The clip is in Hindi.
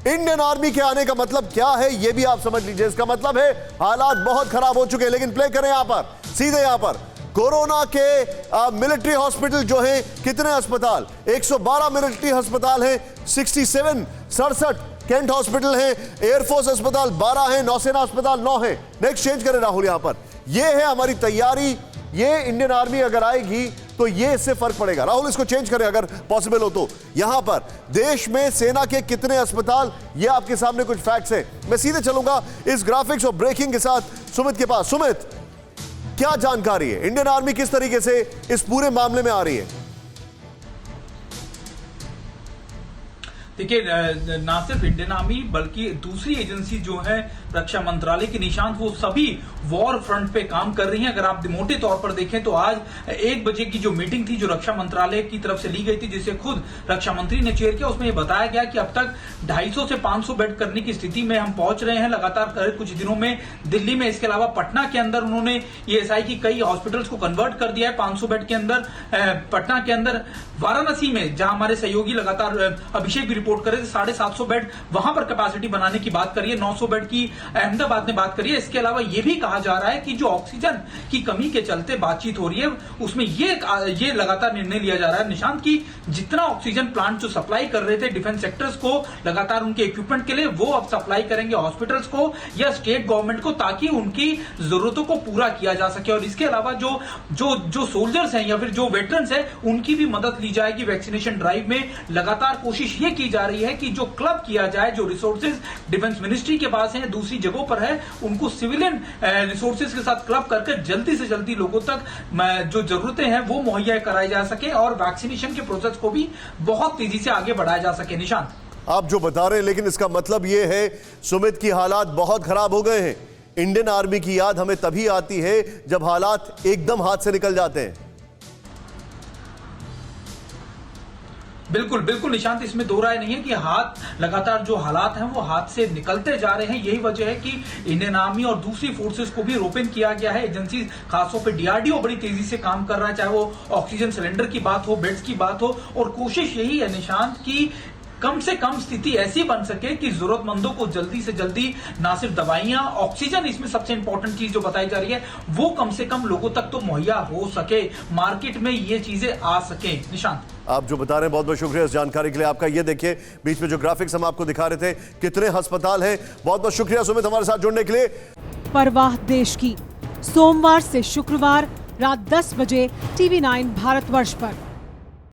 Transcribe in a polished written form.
इंडियन आर्मी के आने का मतलब क्या है ये भी आप समझ लीजिए। इसका मतलब है हालात बहुत खराब हो चुके हैं। लेकिन प्ले करें यहां पर, सीधे यहां पर कोरोना के मिलिट्री हॉस्पिटल जो है, कितने अस्पताल, 112 मिलिट्री अस्पताल हैं, 67 कैंट हॉस्पिटल है, एयरफोर्स अस्पताल 12 है, नौसेना अस्पताल 9 है। नेक्स्ट चेंज करें राहुल यहां पर। यह है हमारी तैयारी। ये इंडियन आर्मी अगर आएगी तो ये इससे फर्क पड़ेगा। राहुल इसको चेंज करें अगर पॉसिबल हो तो। यहां पर देश में सेना के कितने अस्पताल, ये आपके सामने कुछ फैक्ट्स हैं। मैं सीधे चलूंगा इस ग्राफिक्स और ब्रेकिंग के साथ सुमित के पास। सुमित, क्या जानकारी है, इंडियन आर्मी किस तरीके से इस पूरे मामले में आ रही है? देखिए, ना सिर्फ इंडियन आर्मी बल्कि दूसरी एजेंसी जो है रक्षा मंत्रालय की, निशांत, वो सभी वॉर फ्रंट पे काम कर रही हैं। अगर आप मोटे तौर पर देखें तो आज 1 बजे की जो मीटिंग थी जो रक्षा मंत्रालय की तरफ से ली गई थी, जिसे खुद रक्षा मंत्री ने चेयर किया, उसमें ये बताया गया कि अब तक 250 से 500 बेड करने की स्थिति में हम पहुंच रहे हैं लगातार कुछ दिनों में दिल्ली में। इसके अलावा पटना के अंदर उन्होंने ईएसआई की कई हॉस्पिटल्स को कन्वर्ट कर दिया है 500 बेड के अंदर। पटना के अंदर वाराणसी में, जहां हमारे सहयोगी लगातार अभिषेक भी रिपोर्ट कर रहे थे, 750 बेड वहां पर कैपेसिटी बनाने की बात करिए, 900 बेड की अहमदाबाद ने बात करी है। इसके अलावा यह भी कहा जा रहा है कि जो ऑक्सीजन की कमी के चलते बातचीत हो रही है, उसमें ये लगातार निर्णय लिया जा रहा है निशांत की जितना ऑक्सीजन प्लांट जो सप्लाई कर रहे थे डिफेंस सेक्टर्स को लगातार उनके इक्विपमेंट के लिए, वो अब सप्लाई करेंगे हॉस्पिटल्स को या स्टेट गवर्नमेंट को, ताकि उनकी जरूरतों को पूरा किया जा सके। और इसके अलावा जो सोल्जर्स हैं या फिर जो वेटरन्स हैं, उनकी भी मदद ली जाएगी वैक्सीनेशन ड्राइव में। लगातार कोशिश ये की जा रही है कि जो क्लब किया जाए, जो रिसोर्सेज डिफेंस मिनिस्ट्री के पास है, दूसरी जगहों पर है, उनको सिविलियन रिसोर्सेज के साथ क्लब करके जल्दी से जल्दी लोगों तक जो जरूरतें हैं वो मुहैया कराई जा सके और वैक्सीनेशन के प्रोसेस को भी बहुत तेजी से आगे बढ़ाया जा सके। निशांत, आप जो बता रहे हैं, लेकिन इसका मतलब यह है सुमित की हालात बहुत खराब हो गए हैं। इंडियन आर्मी की याद हमें तभी आती है जब हालात एकदम हाथ से निकल जाते हैं। बिल्कुल बिल्कुल निशांत, इसमें दो राय नहीं है कि हाथ लगातार जो हालात हैं वो हाथ से निकलते जा रहे हैं। यही वजह है कि इंडियन आर्मी और दूसरी फोर्सेस को भी रोपिन किया गया है। एजेंसी खासतौर पे डीआरडीओ बड़ी तेजी से काम कर रहा है, चाहे वो ऑक्सीजन सिलेंडर की बात हो, बेड्स की बात हो, और कोशिश यही है निशांत की कम से कम स्थिति ऐसी बन सके कि जरूरतमंदों को जल्दी से जल्दी ना सिर्फ दवाइयां, ऑक्सीजन इसमें सबसे इंपॉर्टेंट चीज जो बताई जा रही है, वो कम से कम लोगों तक तो मुहैया हो सके, मार्केट में ये चीजें आ सके। निशांत, आप जो बता रहे हैं बहुत बहुत शुक्रिया इस जानकारी के लिए आपका। ये देखिए बीच में जो ग्राफिक्स हम आपको दिखा रहे थे, कितने अस्पताल हैं। बहुत बहुत शुक्रिया सुमित हमारे साथ जुड़ने के लिए। परवाह देश की, सोमवार से शुक्रवार रात 10 बजे TV9 भारतवर्ष पर।